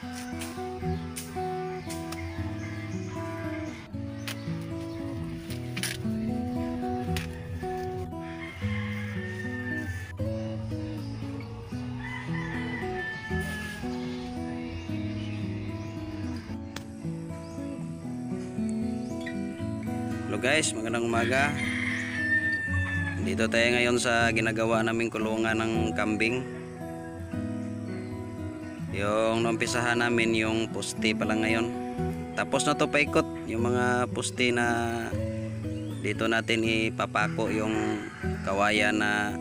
Hello guys, magandang umaga. Dito tayo ngayon sa ginagawa naming kulungan ng kambing. Yung numpisahan namin yung poste pa lang ngayon. Tapos na to paikot yung mga poste na dito natin ipapako yung kawayan na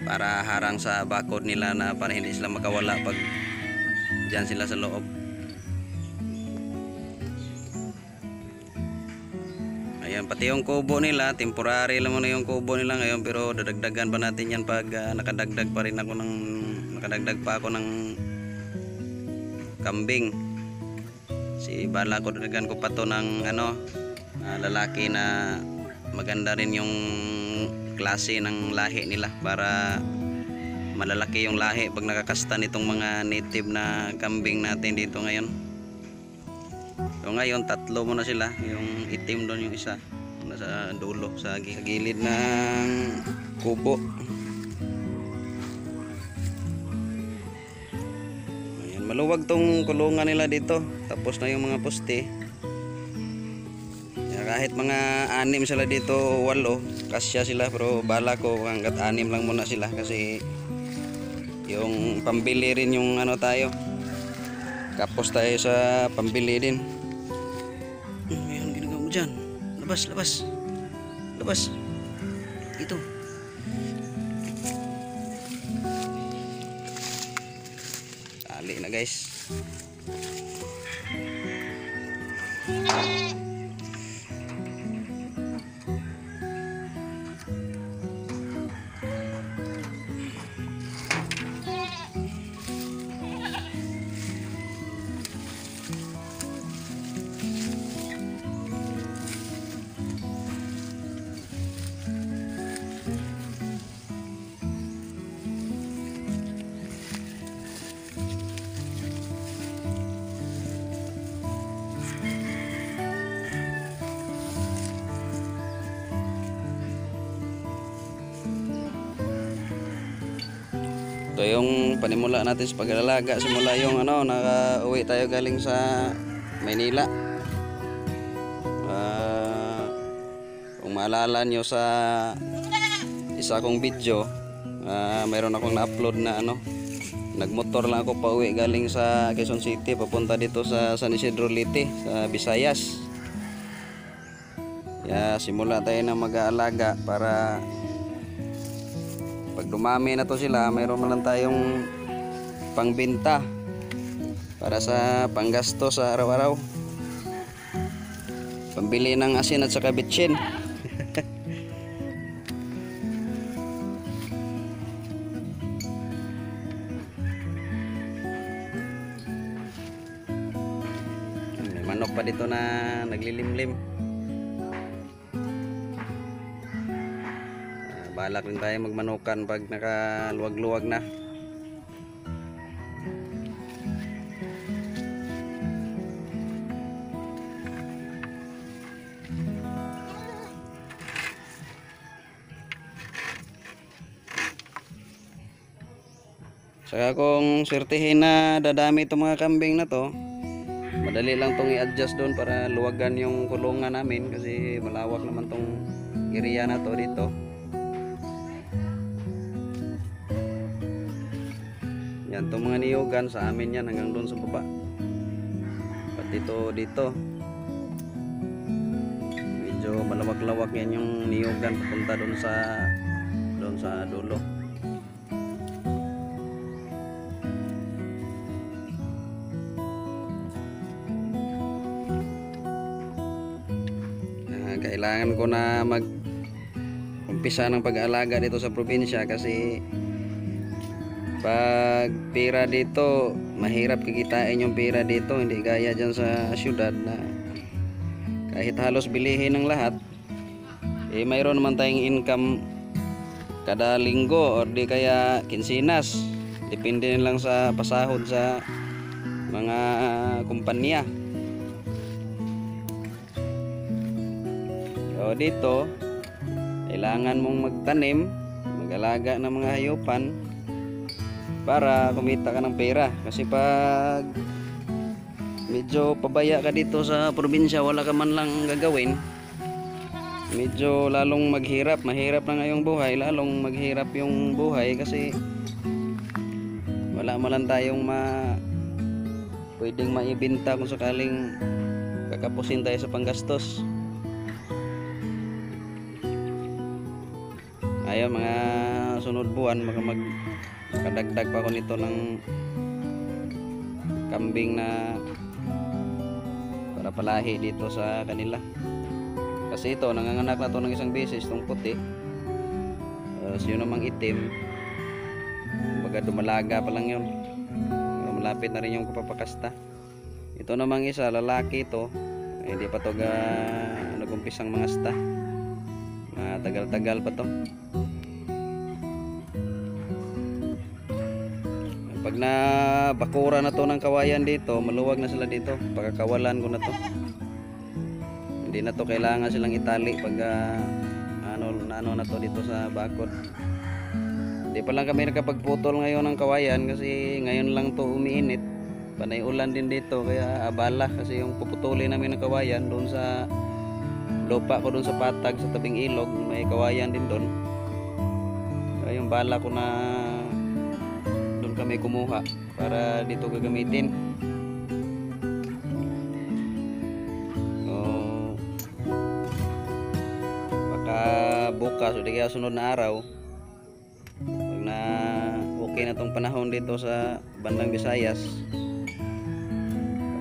para harang sa bakod nila, na para hindi sila makawala pag dyan sila sa loob. Ayan, pati yung kubo nila, temporary lang muna yung kubo nila ngayon, pero dadagdagan pa natin yan pag nakadagdag pa ako ng kambing. Bala ko dadagan ko pa to ng lalaki na maganda rin yung klase ng lahi nila, para malalaki yung lahi pag nakakasta nitong mga native na kambing natin dito ngayon. So ngayon tatlo muna sila, yung itim doon, yung isa nasa dulo sa gilid ng kubo. Ayan, maluwag tong kulungan nila dito, tapos na yung mga poste. Kahit mga 6 sila dito, 8 kasya sila, pero bala ko hanggat 6 lang muna sila, kasi yung pambili rin yung tayo, kapos tayo sa pambili din. Ayan, ginagawa mo dyan. Labas ito. Tali na guys. Ito yung panimula natin sa pag-alalaga. Simula yung naka-uwi tayo galing sa Maynila. Kung maalala nyo sa isa kong video, mayroon akong na-upload na nagmotor lang ako pa uwi galing sa Quezon City papunta dito sa San Isidro Leyte sa Visayas. Simula tayo na mag-aalaga para pag dumami na to sila, mayroon man lang tayong pangbenta para sa panggasto sa araw-araw, pambili ng asin at saka bitsin. May manok pa dito na naglilimlim. Balak rin tayo magmanukan pag nakaluwag-luwag na. Saka kung sertihin na dadami itong mga kambing na to, madali lang itong i-adjust doon para luwagan yung kulungan namin, kasi malawak naman itong area na to dito. Yan, itong mga niyugan sa amin yan hanggang doon sa baba. Pati ito dito, medyo malawak-lawak yan yung niyugan papunta doon sa dulo. Kailangan ko na mag-umpisa ng pag-aalaga dito sa probinsya, kasi pag pera dito, mahirap kikitain yung pera dito, hindi gaya dyan sa syudad na kahit halos bilihin ng lahat, mayroon naman tayong income kada linggo or di kaya kinsinas. Depende na lang sa pasahod sa mga kumpanya. So dito kailangan mong magtanim, mag-alaga ng mga hayupan para kumita ka ng pera. Kasi pag medyo pabaya ka dito sa probinsya, wala ka man lang gagawin, medyo lalong mahirap na ngayong buhay, lalong maghirap yung buhay kasi wala man lang tayong pwedeng maibenta kung sakaling kakapusin tayo sa panggastos. Ayun, mga sunod buwan makadagdag pa ako nito ng kambing na para palahi dito sa kanila. Kasi ito nanganganak na to ng isang beses, itong puti. So yun namang itim, baga dumalaga pa lang yun, malapit na rin yung kapapakasta. Ito namang isa, lalaki ito, hindi pa to nagumpisang mga sta, tagal-tagal pa to. Pag na bakura na to ng kawayan dito, maluwag na sila dito, pagkakawalan ko na to. Hindi na to kailangan silang itali pag ano na to dito sa bakod. Hindi pa lang kami nakapagputol ngayon ng kawayan kasi ngayon lang to umiinit. Panay ulan din dito kaya abala kasi yung puputulin namin ng kawayan doon sa lupa ko doon sa patag sa tabing ilog, may kawayan din doon. Kaya yung bala ko na kami kumuha para dito gagamitin. So baka bukas o di kaya sunod na araw, pag na okay na tong panahon dito sa bandang Visayas,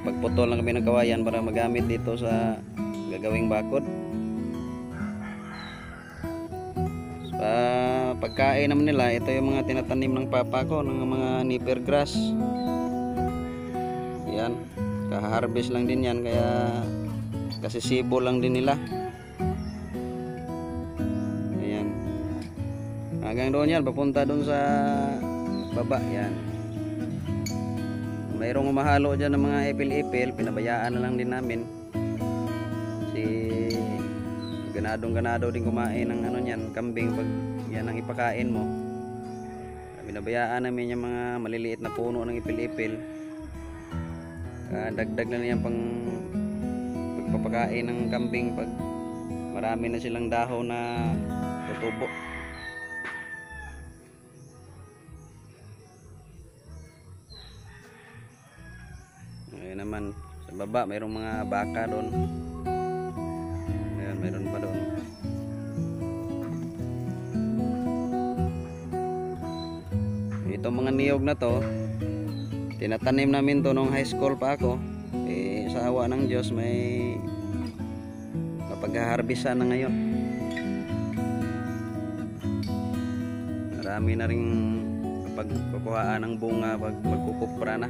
pagputol lang kami ng kawayan para magamit dito sa gagawing bakod. Pagkain naman nila, ito yung mga tinatanim ng papa ko, ng mga nipper grass. Yan, kaharvest lang din yan, kaya kasi sibo lang din nila. Ayan, hanggang doon yan, papunta doon sa baba. Yan, mayroong umahalo dyan ng mga ipil-ipil, pinabayaan na lang din namin. Ganadong-ganado din kumain ng ano niyan, kambing pag yan ang ipakain mo. Binabayaan namin yung mga maliliit na puno ng ipil-ipil. Dagdag na niyan pang pagpapakain ng kambing pag marami na silang dahon na tutubo. Ayun naman, sa baba mayroong mga baka doon. Meron pa doon. Itong mga niyog na to, tinatanim namin to nung high school pa ako. Sa awa ng Diyos may napag-harvestan na ngayon. Marami na rin pagkukuhaan ng bunga pag magkukupra na.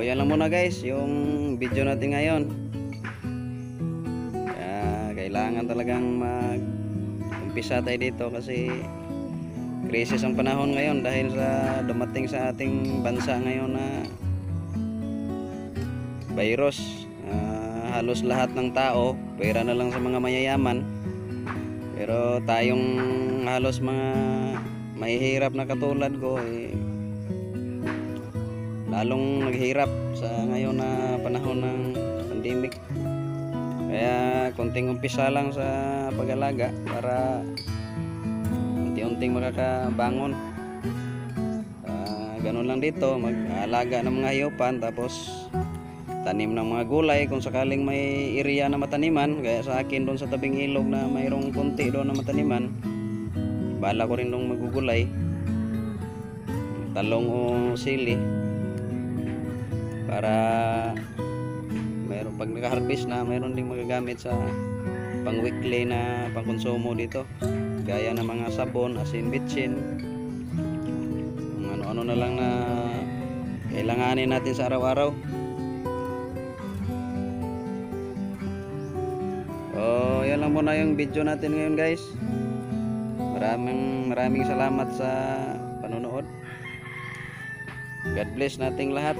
Yan lang muna guys yung video natin ngayon. Kailangan talagang mag-umpisa tayo dito kasi krisis ang panahon ngayon dahil sa dumating sa ating bansa ngayon na virus. Halos lahat ng tao, pera na lang sa mga mayayaman, pero tayong halos mga mahihirap na katulad ko lalong naghirap sa ngayon na panahon ng pandemic. Kaya konting umpisa lang sa pag-alaga para unti-unting makakabangon. Ganun lang dito, mag-alaga ng mga hayupan tapos tanim ng mga gulay kung sakaling may area na mataniman. Kaya sa akin doon sa tabing ilog na mayroong konti doon na mataniman, bala ko rin doon magugulay, talong o sili, para mayroon pag naka-harvest na mayroon ding magagamit sa pang-weekly na pangkonsumo dito, gaya ng mga sabon, asin, bitsin, ano-ano na lang na kailanganin natin sa araw-araw. So yan lang. lang muna yung video natin ngayon guys. Maraming salamat sa panonood. God bless nating lahat.